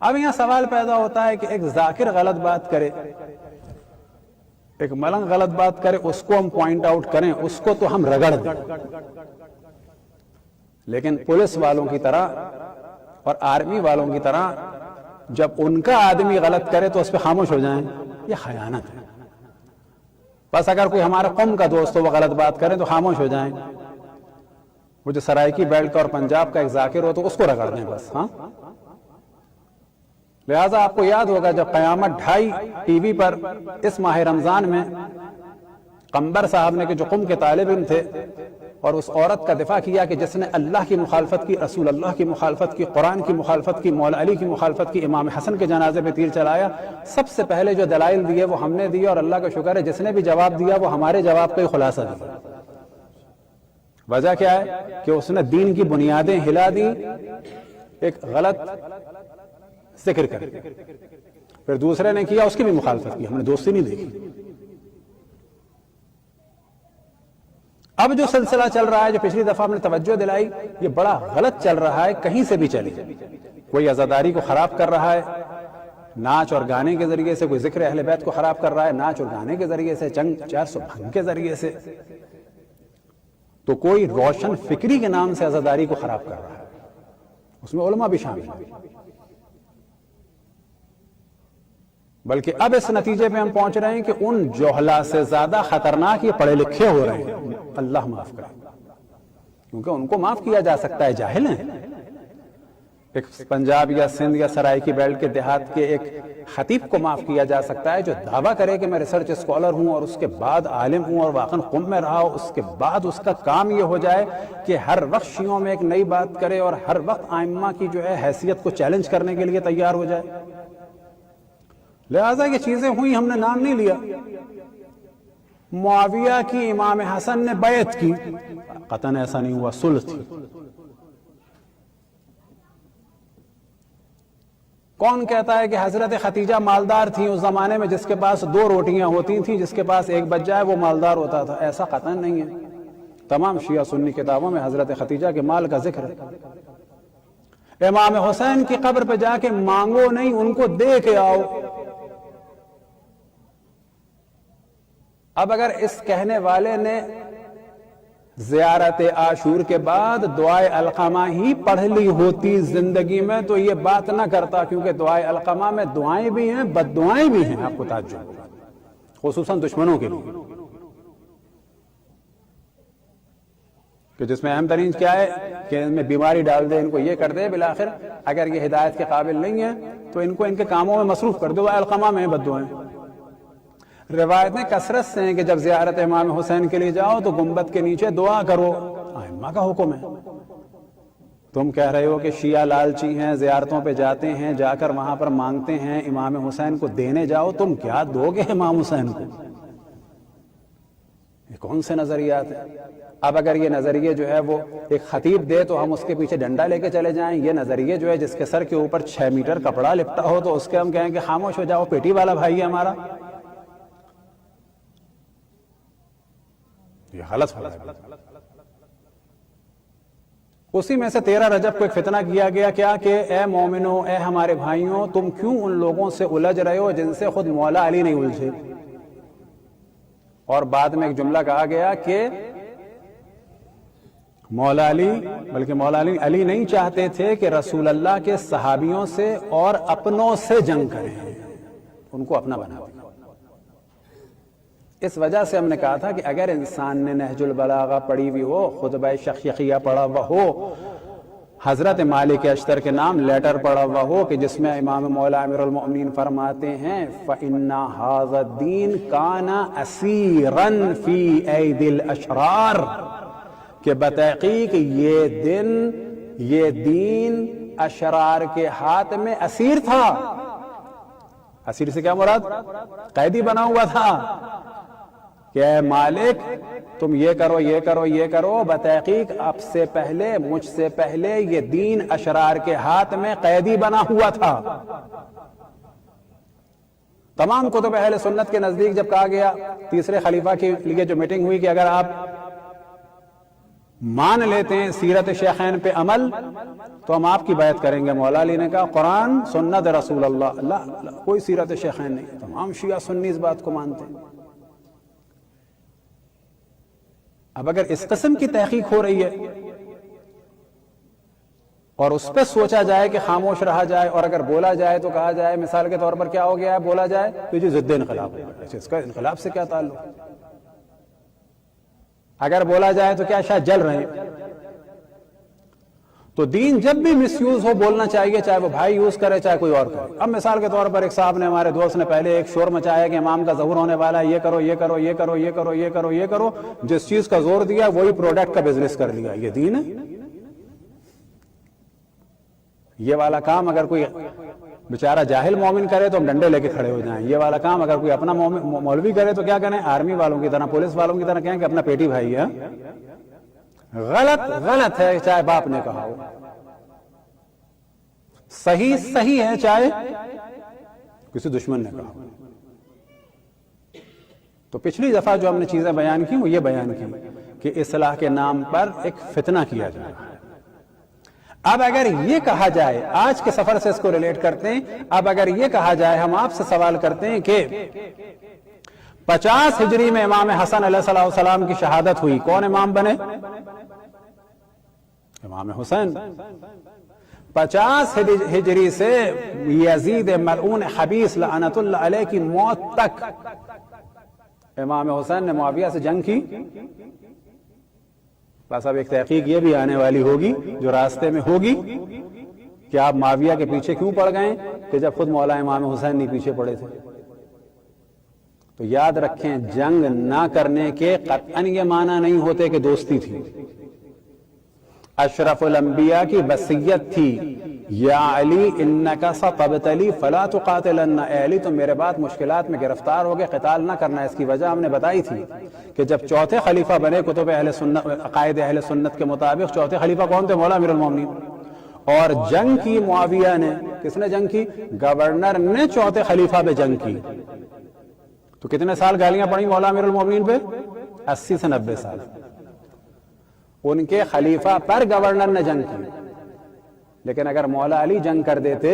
اب یہاں سوال پیدا ہوتا ہے کہ ایک ذاکر غلط بات کرے، ایک ملنگ غلط بات کرے، اس کو ہم پوائنٹ آؤٹ کریں، اس کو تو ہم رگڑ دیں، لیکن پولیس والوں کی طرح اور آرمی والوں کی طرح جب ان کا آدمی غلط کرے تو اس پہ خاموش ہو جائیں، یہ خیانت ہے۔ بس اگر کوئی ہمارا قوم کا دوست ہو وہ غلط بات کرے تو خاموش ہو جائیں، وہ جو سرائیکی بیلٹ کا اور پنجاب کا ایک ذاکر ہو تو اس کو رگڑ دیں بس۔ ہاں، لہٰذا آپ کو یاد ہوگا جب قیامت 2:30 ٹی وی پر اس ماہ رمضان میں قمبر صاحب نے کہ جو قم کے طالب علم تھے اور اس عورت کا دفاع کیا کہ جس نے اللہ کی مخالفت کی، رسول اللہ کی مخالفت کی، قرآن کی مخالفت کی، مولا علی کی مخالفت کی، امام حسن کے جنازے پہ تیر چلایا، سب سے پہلے جو دلائل دیے وہ ہم نے دیے، اور اللہ کا شکر ہے جس نے بھی جواب دیا وہ ہمارے جواب کا ہی خلاصہ دیا۔ وجہ کیا ہے کہ اس نے دین کی بنیادیں ہلا دی ایک غلط ذکر کر، پھر دوسرے نے کیا اس کی بھی مخالفت کی، ہم نے دوستی نہیں دیکھی۔ اب جو سلسلہ چل رہا ہے، جو پچھلی دفعہ ہم نے توجہ دلائی، یہ بڑا غلط چل رہا ہے، کہیں سے بھی چلی۔ کوئی عزاداری کو خراب کر رہا ہے ناچ اور گانے کے ذریعے سے، کوئی ذکر اہل بیت کو خراب کر رہا ہے ناچ اور گانے کے ذریعے سے، چنگ 400 بھنگ کے ذریعے سے، تو کوئی روشن فکری کے نام سے عزاداری کو خراب کر رہا ہے، اس میں علماء بھی شامل ہیں۔ بلکہ اب اس نتیجے پہ ہم پہنچ رہے ہیں کہ ان جوہلا سے زیادہ خطرناک یہ پڑھے لکھے ہو رہے ہیں، اللہ معاف کرے، کیونکہ ان کو معاف کیا جا سکتا ہے، جاہل ہیں۔ ایک پنجاب یا سندھ یا سرائیکی بیلٹ کے دیہات کے ایک خطیب کو معاف کیا جا سکتا ہے جو دعویٰ کرے کہ میں ریسرچ اسکالر ہوں اور اس کے بعد عالم ہوں اور واقعاً قم میں رہا ہوں، اس کے بعد اس کا کام یہ ہو جائے کہ ہر وقت شیعوں میں ایک نئی بات کرے اور ہر وقت ائمہ کی جو ہے حیثیت کو چیلنج کرنے کے لیے تیار ہو جائے۔ لہٰذا یہ چیزیں ہوئی، ہم نے نام نہیں لیا۔ معاویہ کی امام حسن نے بیعت کی، قطعاً ایسا نہیں ہوا، صلح تھی۔ کون کہتا ہے کہ حضرت ختیجہ مالدار تھی اس زمانے میں، جس کے پاس 2 روٹیاں ہوتی تھیں، جس کے پاس ایک بچ جائے وہ مالدار ہوتا تھا؟ ایسا قطعاً نہیں ہے۔ تمام شیعہ سنی کتابوں میں حضرت ختیجہ کے مال کا ذکر ہے۔ امام حسین کی قبر پہ جا کے مانگو نہیں، ان کو دے کے آؤ۔ اب اگر اس کہنے والے نے زیارت عاشور کے بعد دعائے علقمہ ہی پڑھ لی ہوتی زندگی میں تو یہ بات نہ کرتا، کیونکہ دعائے علقمہ میں دعائیں بھی ہیں، بد دعائیں بھی ہیں، آپ کو تعجب ہوگا، خصوصاً دشمنوں کے لیے، کہ جس میں اہم ترین کیا ہے کہ ان میں بیماری ڈال دے، ان کو یہ کر دے، بالآخر اگر یہ ہدایت کے قابل نہیں ہے تو ان کو ان کے کاموں میں مصروف کر دو۔ دعائے علقمہ میں بد دعائیں۔ روایتیں کثرت سے ہیں کہ جب زیارت امام حسین کے لیے جاؤ تو گنبد کے نیچے دعا کرو، ائمہ کا حکم ہے۔ تم کہہ رہے ہو کہ شیعہ لالچی ہیں، زیارتوں پہ جاتے ہیں، جا کر وہاں پر مانگتے ہیں، امام حسین کو دینے جاؤ، تم کیا دو گے امام حسین کو؟ یہ کون سے نظریات ہیں؟ اب اگر یہ نظریے جو ہے وہ ایک خطیب دے تو ہم اس کے پیچھے ڈنڈا لے کے چلے جائیں، یہ نظریے جو ہے جس کے سر کے اوپر 6 میٹر کپڑا لپٹا ہو تو اس کے ہم کہیں کہ خاموش ہو جاؤ، پیٹی والا بھائی ہے ہمارا؟ یہ غلط ہو رہا ہے۔ اسی میں سے 13 رجب کو ایک فتنہ کیا گیا، کیا کہ اے مومنو، اے ہمارے بھائیوں، تم کیوں ان لوگوں سے الجھ رہے ہو جن سے خود مولا علی نہیں الجھے؟ اور بعد میں ایک جملہ کہا گیا کہ مولا علی، بلکہ مولا علی نہیں چاہتے تھے کہ رسول اللہ کے صحابیوں سے اور اپنوں سے جنگ کریں، ان کو اپنا بنا دیا۔ اس وجہ سے ہم نے کہا تھا کہ اگر انسان نے نہج البلاغہ پڑھی ہوئی ہو، خطبہ شقیقیہ پڑھا ہوا ہو، حضرت مالک اشتر کے نام لیٹر پڑھا ہوا ہو کہ جس میں امام مولا امیر المؤمنین فرماتے ہیں فَإِنَّ هَذَا الدِّينَ كَانَ أَسِيرًا فِي أَيْدِي الْأَشْرَارِ، کہ بتحقیق یہ دین اشرار کے ہاتھ میں اسیر تھا۔ اسیر سے کیا مراد؟ قیدی بنا ہوا تھا کہ اے مالک تم یہ کرو یہ کرو یہ کرو، بتحقیق اب سے پہلے، مجھ سے پہلے یہ دین اشرار کے ہاتھ میں قیدی بنا ہوا تھا۔ تمام کتب اہل سنت کے نزدیک جب کہا گیا تیسرے خلیفہ کے لیے جو میٹنگ ہوئی کہ اگر آپ مان لیتے ہیں سیرت شیخین پہ عمل تو ہم آپ کی بیعت کریں گے. مولا علی نے کہا قرآن سنت رسول اللہ، لا کوئی سیرت شیخین نہیں. تمام شیعہ سنی اس بات کو مانتے ہیں. اب اگر اس قسم کی تحقیق ہو رہی ہے اور اس پہ سوچا جائے کہ خاموش رہا جائے، اور اگر بولا جائے تو کہا جائے مثال کے طور پر کیا ہو گیا ہے، بولا جائے تو یہ ضد انقلاب ہو گیا. اس کا انقلاب سے کیا تعلق؟ اگر بولا جائے تو کیا شاید جل رہے ہیں. تو دین جب بھی مس یوز ہو بولنا چاہیے، چاہے وہ بھائی یوز کرے چاہے کوئی اور کرے. اب مثال کے طور پر ایک صاحب نے، ہمارے دوست نے پہلے ایک شور مچایا کہ امام کا ظہور ہونے والا ہے، یہ کرو یہ کرو یہ کرو یہ کرو یہ کرو یہ کرو. جس چیز کا زور دیا وہی پروڈکٹ کا بزنس کر لیا. یہ دین ہے؟ یہ والا کام اگر کوئی بیچارہ جاہل مومن کرے تو ہم ڈنڈے لے کے کھڑے ہو جائیں. یہ والا کام اگر کوئی اپنا مولوی کرے تو کیا کریں؟ آرمی والوں کی طرح، پولیس والوں کی طرح کہیں کہ اپنا پیٹی بھائی ہے. غلط ہے چاہے باپ نے کہا ہو، صحیح ہے چاہے کسی دشمن نے کہا ہو. تو پچھلی دفعہ جو ہم نے چیزیں بیان کی وہ یہ بیان کی کہ اصلاح کے نام پر ایک فتنہ کیا جائے. اب اگر یہ کہا جائے، آج کے سفر سے اس کو ریلیٹ کرتے ہیں، اب اگر یہ کہا جائے، ہم آپ سے سوال کرتے ہیں کہ 50 ہجری میں امام حسن علیہ السلام کی شہادت ہوئی، کون امام بنے؟ امام حسین. 50 ہجری سے یزید ملعون خبیث لعنت اللہ علیہ کی موت تک امام حسین نے معاویہ سے جنگ کی. بس اب ایک تحقیق یہ بھی آنے والی ہوگی جو راستے میں ہوگی کہ آپ معاویہ کے پیچھے کیوں پڑ گئے کہ جب خود مولا امام حسین نہیں پیچھے پڑے تھے. تو یاد رکھیں، جنگ نہ کرنے کے قطعاً یہ معنی نہیں ہوتے کہ دوستی تھی. اشرف الانبیاء کی وصیت تھی، یا علی انکا ستبتلی فلا تقاتلن. اے علی تم میرے بعد مشکلات میں گرفتار ہو گئے، قتال نہ کرنا. اس کی وجہ ہم نے بتائی تھی کہ جب چوتھے خلیفہ بنے کتب اہل سنت، عقائد اہل سنت کے مطابق چوتھے خلیفہ کون تھے؟ مولا امیر المومنین. اور جنگ کی معاویہ نے، کس نے جنگ کی؟ گورنر نے چوتھے خلیفہ پہ جنگ کی. تو کتنے سال گالیاں پڑی مولا امیر المومنین پہ؟ 80 سے 90 سال. ان کے خلیفہ پر گورنر نے جنگ کی. لیکن اگر مولا علی جنگ کر دیتے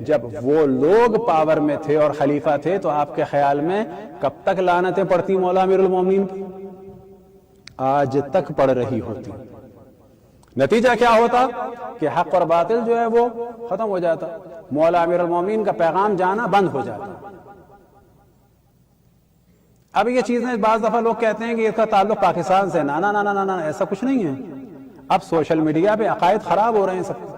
جب وہ لوگ پاور میں تھے اور خلیفہ تھے، تو آپ کے خیال میں کب تک لعنتیں پڑتی مولا امیر المومنین کی؟ آج تک پڑ رہی ہوتی. نتیجہ کیا ہوتا کہ حق اور باطل جو ہے وہ ختم ہو جاتا، مولا امیر المومنین کا پیغام جانا بند ہو جاتا. اب یہ چیزیں بعض دفعہ لوگ کہتے ہیں کہ اس کا تعلق پاکستان سے. نا نا نا نا نا، ایسا کچھ نہیں ہے. اب سوشل میڈیا پہ عقائد خراب ہو رہے ہیں سب.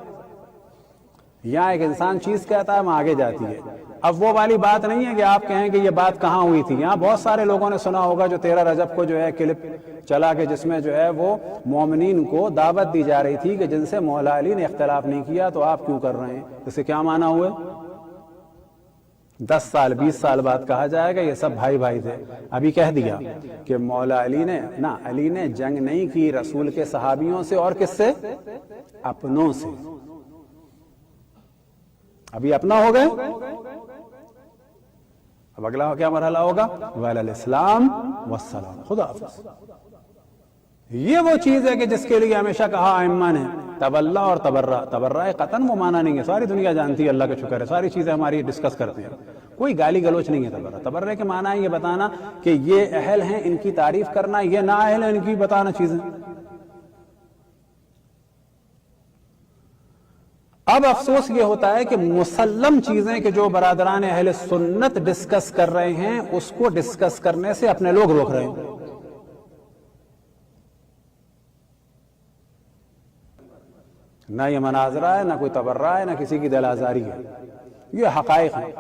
یہاں ایک انسان چیز کہتا ہے وہاں آگے جاتی ہے. اب وہ والی بات نہیں ہے کہ آپ کہیں کہ یہ بات کہاں ہوئی تھی. یہاں بہت سارے لوگوں نے سنا ہوگا جو 13 رجب کو جو ہے کلپ چلا کے جس میں جو ہے وہ مومنین کو دعوت دی جا رہی تھی کہ جن سے مولا علی نے اختلاف نہیں کیا تو آپ کیوں کر رہے ہیں. اس سے کیا معنی ہوئے؟ 10 سال 20 سال بعد کہا جائے گا یہ سب بھائی بھائی تھے. ابھی کہہ دیا کہ مولا علی نے علی نے جنگ نہیں کی رسول کے صحابیوں سے، اور کس سے؟ اپنوں سے. ابھی اپنا ہو گئے. اب اگلا کیا مرحلہ ہوگا؟ وَعَلَى والسلام. خدا حافظ. یہ وہ چیز ہے کہ جس کے لیے ہمیشہ کہا ائمہ نے تبلا اور تبرہ. تبرہ قطن وہ معنی نہیں ہے، ساری دنیا جانتی ہے، اللہ کا شکر ہے، ساری چیزیں ہماری ڈسکس کرتے ہیں. کوئی گالی گلوچ نہیں ہے تبرہ. تبرہ کے معنی ہے یہ بتانا کہ یہ اہل ہیں، ان کی تعریف کرنا، یہ نا اہل ہیں، ان کی بتانا چیزیں. اب افسوس یہ ہوتا ہے کہ مسلم چیزیں کہ جو برادران اہل سنت ڈسکس کر رہے ہیں اس کو ڈسکس کرنے سے اپنے لوگ روک رہے ہیں. نہ یہ مناظرہ ہے، نہ کوئی تبرہ ہے، نہ کسی کی دل آزاری ہے. یہ حقائق ہیں.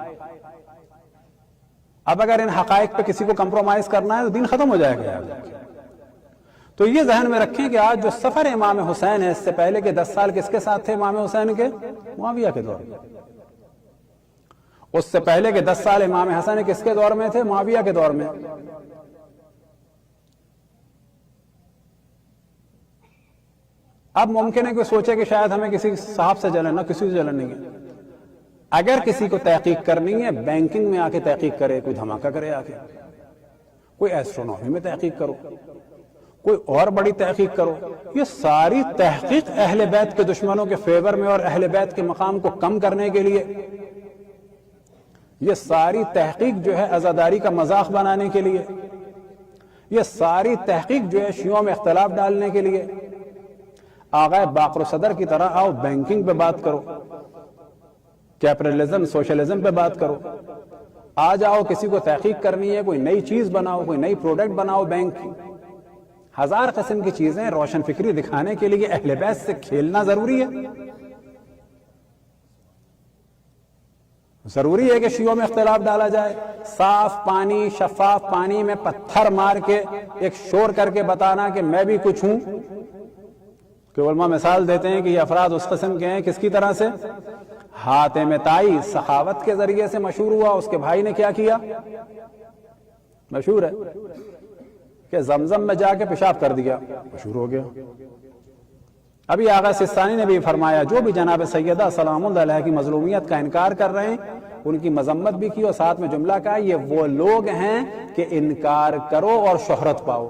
اب اگر ان حقائق پہ کسی کو کمپرومائز کرنا ہے تو دین ختم ہو جائے گا. تو یہ ذہن میں رکھیں کہ آج جو سفر امام حسین ہے، اس سے پہلے کے 10 سال کس کے ساتھ تھے امام حسین کے؟ معاویہ کے دور میں. اس سے پہلے کے 10 سال امام حسن کس کے دور میں تھے؟ معاویہ کے دور میں. اب ممکن ہے کہ سوچے کہ شاید ہمیں کسی صاحب سے جلن، نہ کسی سے جلن نہیں ہے. اگر کسی کو تحقیق کرنی ہے بینکنگ میں آ کے تحقیق کرے، کوئی دھماکہ کرے آ کے، کوئی ایسٹرونومی میں تحقیق کرو، کوئی اور بڑی تحقیق کرو. یہ ساری تحقیق اہل بیت کے دشمنوں کے فیور میں اور اہل بیت کے مقام کو کم کرنے کے لیے، یہ ساری تحقیق جو ہے عزاداری کا مذاق بنانے کے لیے، یہ ساری تحقیق جو ہے شیعوں میں اختلاف ڈالنے کے لیے. آغا باقر و صدر کی طرح آؤ بینکنگ پہ بات کرو، کیپٹلزم سوشلزم پہ بات کرو. آ جاؤ کسی کو تحقیق کرنی ہے، کوئی نئی چیز بناؤ، کوئی نئی پروڈکٹ بناؤ بینک کی. ہزار قسم کی چیزیں روشن فکری دکھانے کے لیے اہل بیت سے کھیلنا ضروری ہے. ضروری ہے کہ شیعوں میں اختلاف ڈالا جائے. صاف پانی، شفاف پانی میں پتھر مار کے ایک شور کر کے بتانا کہ میں بھی کچھ ہوں. کہ علماء مثال دیتے ہیں کہ یہ افراد اس قسم کے ہیں. کس کی طرح سے؟ حاتم طائی سخاوت کے ذریعے سے مشہور ہوا. اس کے بھائی نے کیا کیا؟ مشہور ہے کہ زمزم میں جا کے پیشاب کر دیا، مشہور ہو گیا. ابھی آغا سستانی نے بھی فرمایا جو بھی جناب سیدہ سلام اللہ علیہ کی مظلومیت کا انکار کر رہے ہیں ان کی مذمت بھی کی، اور ساتھ میں جملہ کہا یہ وہ لوگ ہیں کہ انکار کرو اور شہرت پاؤ.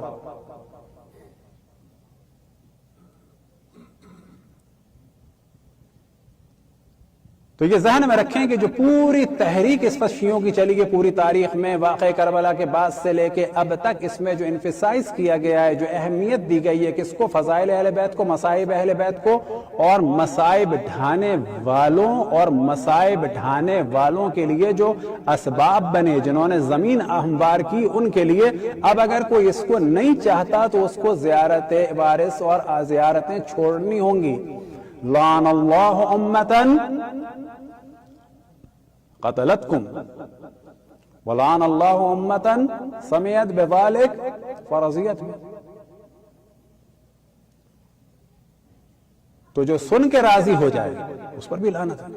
تو یہ ذہن میں رکھیں کہ جو پوری تحریک اس وقت شیعوں کی چلی گئی پوری تاریخ میں، واقعہ کربلا کے بعد سے لے کے اب تک، اس میں جو انفسائز کیا گیا ہے، جو اہمیت دی گئی ہے کس کو؟ فضائل اہل بیت کو، مصائب اہل بیت کو، اور مصائب ڈھانے والوں اور مصائب ڈھانے والوں کے لیے جو اسباب بنے، جنہوں نے زمین ہموار کی، ان کے لیے. اب اگر کوئی اس کو نہیں چاہتا تو اس کو زیارت وارث اور زیارتیں چھوڑنی ہوں گی. لعن اللہ امتن قتلتکم ولعن اللہ امتن سمعت بذلک فرضیت میں. تو جو سن کے راضی ہو جائے اس پر بھی لعنت ہے.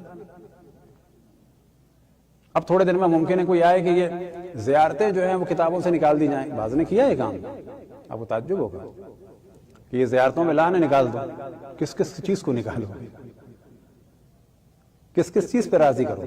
اب تھوڑے دن میں ممکن ہے کوئی آئے کہ یہ زیارتیں جو ہیں وہ کتابوں سے نکال دی جائیں. بعض نے کیا یہ کام، اب وہ تعجب ہوگا کہ یہ زیارتوں میں لعنت نکال دو. کس کس چیز کو نکالو؟ کس کس چیز پہ راضی کرو؟